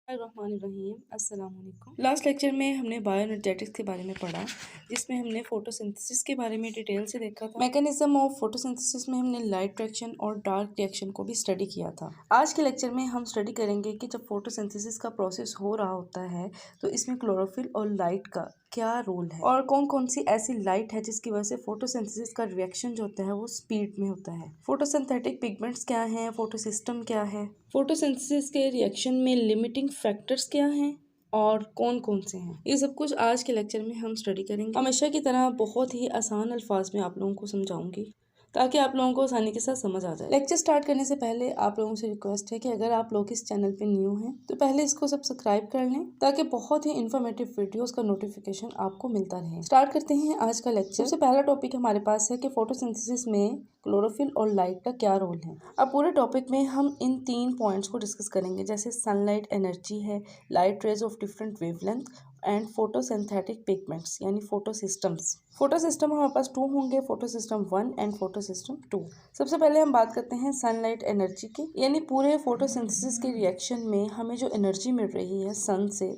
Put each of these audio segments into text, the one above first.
अस्सलाम वालेकुम। Last lecture में हमने बायोएनर्जेटिक्स के बारे में पढ़ा, जिसमें हमने फोटोसिंथेसिस के बारे में डिटेल से देखा था। मैकेनिज्म ऑफ फोटोसिंथेसिस में हमने लाइट रिएक्शन और डार्क रिएक्शन को भी स्टडी किया था। आज के लेक्चर में हम स्टडी करेंगे कि जब फोटोसिंथेसिस का प्रोसेस हो रहा होता है तो इसमें क्लोरोफिल और लाइट का क्या रोल है और कौन कौन सी ऐसी लाइट है जिसकी वजह से फोटोसिंथेसिस का रिएक्शन जो होता है वो स्पीड में होता है। फोटोसिंथेटिक पिगमेंट्स क्या हैं, फोटोसिस्टम क्या है, फोटोसिंथेसिस के रिएक्शन में लिमिटिंग फैक्टर्स क्या हैं और कौन कौन से हैं, ये सब कुछ आज के लेक्चर में हम स्टडी करेंगे। हमेशा की तरह बहुत ही आसान अल्फाज में आप लोगों को समझाऊंगी ताकि आप लोगों को आसानी के साथ समझ आ जाए। लेक्चर स्टार्ट करने से पहले आप लोगों से रिक्वेस्ट है कि अगर आप लोग इस चैनल पे न्यू हैं तो पहले इसको सब्सक्राइब कर लें ताकि बहुत ही इन्फॉर्मेटिव वीडियोस का नोटिफिकेशन आपको मिलता रहे। स्टार्ट करते हैं आज का लेक्चर। सबसे पहला टॉपिक हमारे पास है कि फोटोसिंथेसिस में क्लोरोफिल और लाइट का क्या रोल है। अब पूरे टॉपिक में हम इन 3 पॉइंट्स को डिस्कस करेंगे, जैसे सनलाइट एनर्जी है, light rays of different wavelength and photosynthetic pigments यानी फोटोसिस्टम्स। फोटोसिस्टम हमारे पास 2 होंगे, फोटोसिस्टम 1 एंड फोटोसिस्टम 2। सबसे पहले हम बात करते हैं सनलाइट एनर्जी की, यानी पूरे फोटोसिंथेसिस के रिएक्शन में हमें जो एनर्जी मिल रही है सन से,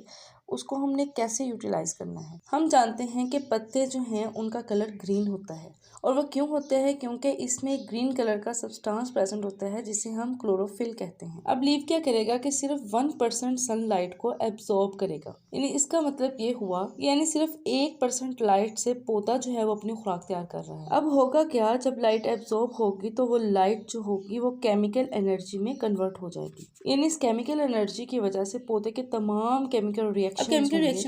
उसको हमने कैसे यूटिलाइज करना है। हम जानते हैं कि पत्ते जो हैं उनका कलर ग्रीन होता है और वो क्यों होता है, क्योंकि इसमें ग्रीन कलर का सब्सटेंस प्रेजेंट होता है जिसे हम क्लोरोफिल कहते हैं। अब लीफ क्या करेगा कि सिर्फ 1% सनलाइट को एब्जॉर्ब करेगा, यानी इसका मतलब ये हुआ, यानी सिर्फ 1% लाइट से पौधा जो है वो अपनी खुराक तैयार कर रहा है। अब होगा क्या, जब लाइट एब्जॉर्ब होगी तो वो लाइट जो होगी वो केमिकल एनर्जी में कन्वर्ट हो जाएगी, यानी इस केमिकल एनर्जी की वजह से पौधे के तमाम केमिकल रिएक्शन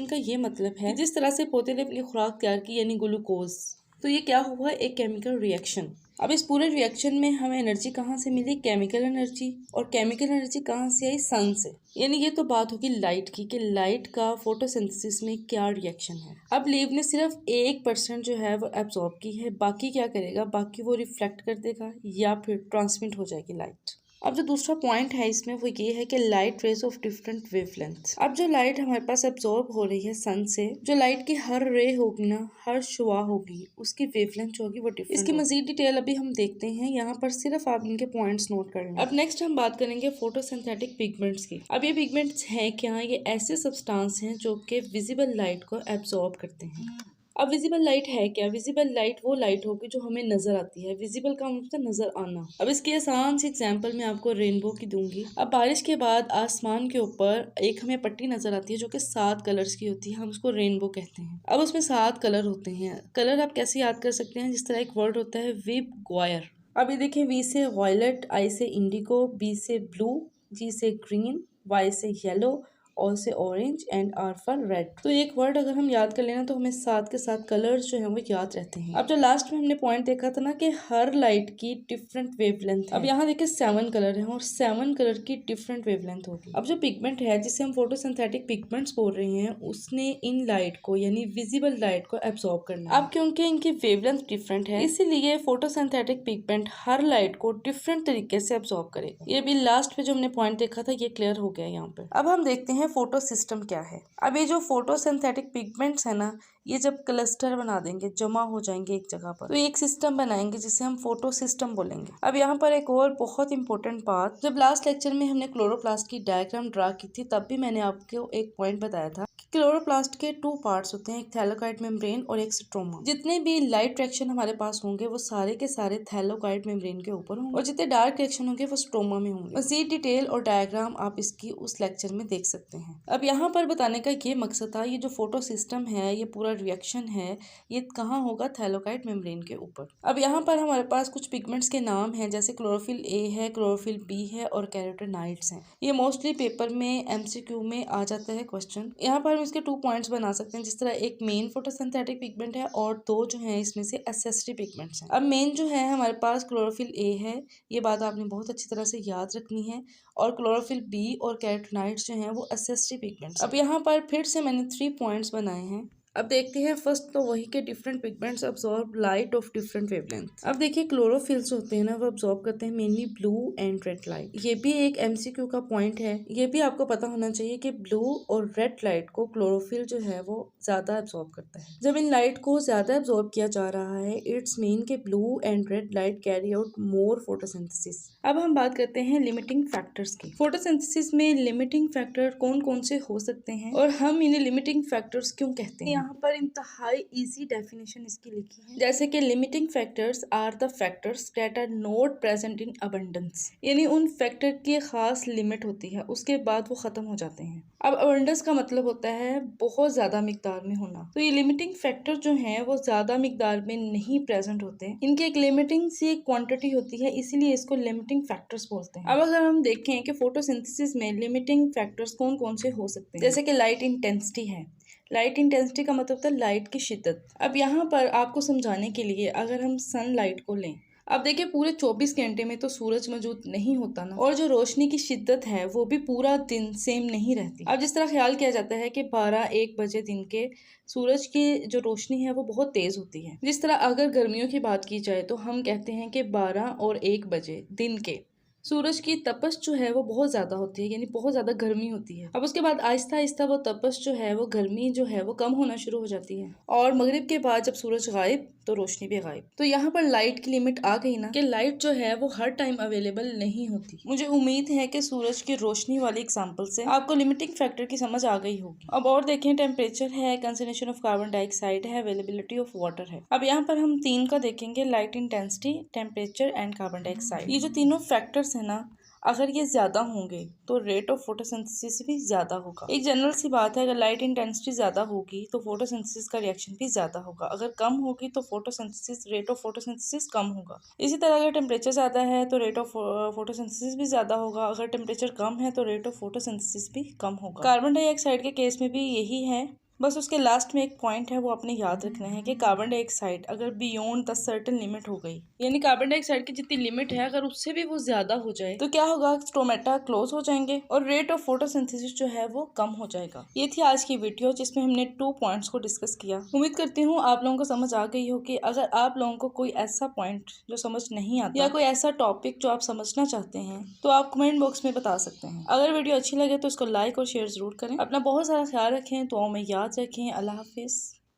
का ये मतलब है जिस तरह से पौधे ने अपनी खुराक तैयार की यानी ग्लूकोज, तो ये क्या हुआ, एक केमिकल रिएक्शन। अब इस पूरे रिएक्शन में हमें एनर्जी कहाँ से मिली, केमिकल एनर्जी, और केमिकल एनर्जी कहाँ से आई, सन से। यानी ये तो बात होगी लाइट की कि लाइट का फोटोसिंथेसिस में क्या रिएक्शन है। अब लीव ने सिर्फ 1% जो है वो एब्जॉर्ब की है, बाकी क्या करेगा, बाकी वो रिफ्लेक्ट कर देगा या फिर ट्रांसमिट हो जाएगी लाइट। अब जो दूसरा पॉइंट है इसमें वो ये है कि light rays of different wavelength. अब जो लाइट हमारे पास एब्जॉर्ब हो रही है सन से, जो लाइट की हर रे होगी ना, हर शुआ होगी, उसकी वेवलेंथ जो होगी वो डिफरेंट। इसकी मजीद डिटेल अभी हम देखते हैं, यहाँ पर सिर्फ आप इनके पॉइंट्स नोट कर लें। अब नेक्स्ट हम बात करेंगे फोटोसिंथेटिक पिगमेंट्स की। अब ये पिगमेंट्स हैं क्या, ये ऐसे सब्सटेंस हैं जो कि विजिबल लाइट को एब्जॉर्ब करते हैं। अब विजिबल लाइट है क्या, विजिबल लाइट वो लाइट होगी जो हमें नजर आती है। विजिबल का मतलब नजर आना। अब इसकी आसान सी एग्जांपल मैं आपको रेनबो की दूंगी। अब बारिश के बाद आसमान के ऊपर एक हमें पट्टी नजर आती है जो कि 7 कलर्स की होती है, हम उसको रेनबो कहते हैं। अब उसमें 7 कलर होते हैं। कलर आप कैसे याद कर सकते हैं, जिस तरह एक वर्ड होता है विब ग्वायर। अब ये देखिए, वी से वायलेट, आई से इंडिगो, बी से ब्लू, जी से ग्रीन, वाई से येलो, और से orange and R for red. तो एक वर्ड अगर हम याद कर लेना तो हमें 7 के 7 कलर्स जो है वो याद रहते हैं। अब जो लास्ट में हमने पॉइंट देखा था ना कि हर लाइट की डिफरेंट वेवलेंथ है। अब यहाँ देखिए 7 कलर हैं और 7 कलर की डिफरेंट वेवलेंथ होगी। अब जो पिगमेंट है जिसे हम फोटोसिंथेटिक पिगमेंट्स बोल रहे हैं, उसने इन लाइट को यानी विजिबल लाइट को एब्जॉर्ब करना है। अब क्योंकि इनकी वेवलेंथ डिफरेंट है, इसीलिए फोटोसिंथेटिक पिगमेंट हर लाइट को डिफरेंट तरीके से एब्जॉर्ब करेगा। ये भी लास्ट में जो हमने पॉइंट देखा था ये क्लियर हो गया यहाँ पे। अब हम देखते हैं फोटो सिस्टम क्या है। अब ये जो फोटोसिंथेटिक पिगमेंट्स है ना, ये जब क्लस्टर बना देंगे, जमा हो जाएंगे एक जगह पर, तो एक सिस्टम बनाएंगे जिसे हम फोटो सिस्टम बोलेंगे। अब यहाँ पर एक और बहुत इंपॉर्टेंट बात, जब लास्ट लेक्चर में हमने क्लोरोप्लास्ट की डायग्राम ड्रा की थी तब भी मैंने आपको एक पॉइंट बताया था कि क्लोरोप्लास्ट के 2 पार्ट्स होते हैं, एक थैलेकोइड मेम्ब्रेन और एक स्ट्रोमा। जितने भी लाइट रिएक्शन हमारे पास होंगे वो सारे के सारे थैलेकोइड मेम्ब्रेन के ऊपर होंगे और जितने डार्क रिएक्शन होंगे वो स्ट्रोमा में होंगे। मजीद डिटेल और डायग्राम आप इसकी उस लेक्चर में देख सकते हैं। अब यहाँ पर बताने का ये मकसद था, ये जो फोटो सिस्टम है, ये पूरा रिएक्शन है, ये कहाँ होगा, थैलेकोइड मेम्ब्रेन के ऊपर। अब यहाँ पर हमारे पास कुछ पिगमेंट्स के नाम हैं, जैसे क्लोरोफिल ए है, क्लोरोफिल बी है और कैरोटेनॉइड्स हैं। ये मोस्टली पेपर में एमसीक्यू में आ जाता है क्वेश्चन। यहाँ पर हम इसके 2 पॉइंट्स बना सकते हैं, जिस तरह एक मेन फोटोसिंथेटिक पिगमेंट है और 2 जो है इसमें से एक्सेसरी पिगमेंट्स हैं। अब मेन जो है हमारे पास क्लोरोफिल ए है, ये बात आपने बहुत अच्छी तरह से याद रखनी है, और क्लोरोफिल बी और कैरोटेनॉइड्स जो हैं वो एक्सेसरी पिगमेंट्स। अब यहाँ पर फिर से मैंने 3 पॉइंट्स बनाए हैं। अब देखते हैं फर्स्ट तो वही के different pigments absorb light of different wavelength. अब देखिए क्लोरोफिल्स होते हैं ना, वो अब्सॉर्ब करते हैं mainly blue and red light. ये भी एक एमसीक्यू का पॉइंट है, ये भी आपको पता होना चाहिए कि ब्लू और रेड लाइट को क्लोरोफिल जो है वो ज्यादा अब्सॉर्ब करता है। जब इन लाइट को ज्यादा अब्सॉर्ब किया जा रहा है, इट्स मीन के blue and red light carry out more photosynthesis. अब हम बात करते हैं लिमिटिंग फैक्टर्स की। फोटोसिंथेसिस में लिमिटिंग फैक्टर कौन कौन से हो सकते हैं और हम इन्हें लिमिटिंग फैक्टर्स क्यों कहते हैं। यहाँ पर इंतहाई इजी डेफिनेशन इसकी लिखी है, जैसे कि limiting factors are the factors that are not present in abundance. यानी उन फैक्टर की खास लिमिट होती है, उसके बाद वो खत्म हो जाते हैं। अब अबंडेंस का मतलब होता है बहुत ज्यादा मिकदार में होना। तो ये लिमिटिंग फैक्टर जो है वो ज्यादा मिकदार में नहीं प्रेजेंट होते, इनकी एक लिमिटिंग सी क्वांटिटी होती है, इसीलिए इसको लिमिटिंग फैक्टर्स बोलते हैं। अब अगर हम देखें कि फोटोसिंथेसिस में लिमिटिंग फैक्टर्स कौन कौन से हो सकते हैं, जैसे कि लाइट इंटेंसिटी है। लाइट इंटेंसिटी का मतलब होता है लाइट की शिद्दत। अब यहाँ पर आपको समझाने के लिए अगर हम सनलाइट को लें, अब देखिए पूरे 24 घंटे में तो सूरज मौजूद नहीं होता ना, और जो रोशनी की शिद्दत है वो भी पूरा दिन सेम नहीं रहती। अब जिस तरह ख्याल किया जाता है कि 12-1 बजे दिन के सूरज की जो रोशनी है वो बहुत तेज होती है। जिस तरह अगर गर्मियों की बात की जाए तो हम कहते हैं कि 12 और 1 बजे दिन के सूरज की तपश जो है वो बहुत ज्यादा होती है, यानी बहुत ज्यादा गर्मी होती है। अब उसके बाद आहिस्ता आहिस्ता वो तपश जो है वो गर्मी जो है वो कम होना शुरू हो जाती है, और मगरिब के बाद जब सूरज गायब तो रोशनी भी गायब। तो यहाँ पर लाइट की लिमिट आ गई ना, कि लाइट जो है वो हर टाइम अवेलेबल नहीं होती। मुझे उम्मीद है कि सूरज की रोशनी वाली एग्जाम्पल से आपको लिमिटिंग फैक्टर की समझ आ गई होगी। अब और देखें, टेम्परेचर है, कंसंट्रेशन ऑफ कार्बन डाइऑक्साइड है, अवेलेबिलिटी ऑफ वाटर है। अब यहाँ पर हम 3 का देखेंगे, light intensity, temperature and carbon dioxide. ये जो तीनों फैक्टर्स है ना, अगर ये ज्यादा होंगे तो रेट ऑफ फोटोसिंथेसिस भी ज्यादा होगा। एक जनरल सी बात है, अगर लाइट इंटेंसिटी ज्यादा होगी तो फोटोसिंथेसिस का रिएक्शन भी ज्यादा होगा, अगर कम होगी तो फोटोसिंथेसिस रेट ऑफ फोटोसिंथेसिस कम होगा। इसी तरह अगर टेम्परेचर ज्यादा है तो रेट ऑफ फोटोसिंथेसिस भी ज्यादा होगा, अगर टेम्परेचर कम है तो रेट ऑफ फोटोसिंथेसिस भी कम होगा। कार्बन डाइऑक्साइड के केस में भी यही है, बस उसके लास्ट में एक पॉइंट है वो अपने याद रखना है कि कार्बन डाइऑक्साइड अगर बियॉन्ड द सर्टेन लिमिट हो गई, यानी कार्बन डाइऑक्साइड की जितनी लिमिट है अगर उससे भी वो ज्यादा हो जाए तो क्या होगा, स्टोमेटा क्लोज हो जाएंगे और रेट ऑफ फोटोसिंथेसिस जो है वो कम हो जाएगा। ये थी आज की वीडियो जिसमें हमने 2 पॉइंट्स को डिस्कस किया। उम्मीद करती हूँ आप लोगों को समझ आ गई हो कि अगर आप लोगों को कोई ऐसा पॉइंट जो समझ नहीं आता या कोई ऐसा टॉपिक जो आप समझना चाहते हैं तो आप कमेंट बॉक्स में बता सकते हैं। अगर वीडियो अच्छी लगे तो इसको लाइक और शेयर जरूर करें। अपना बहुत सारा ख्याल रखें, दुआओं में याद रखें। अल्लाह हाफिज।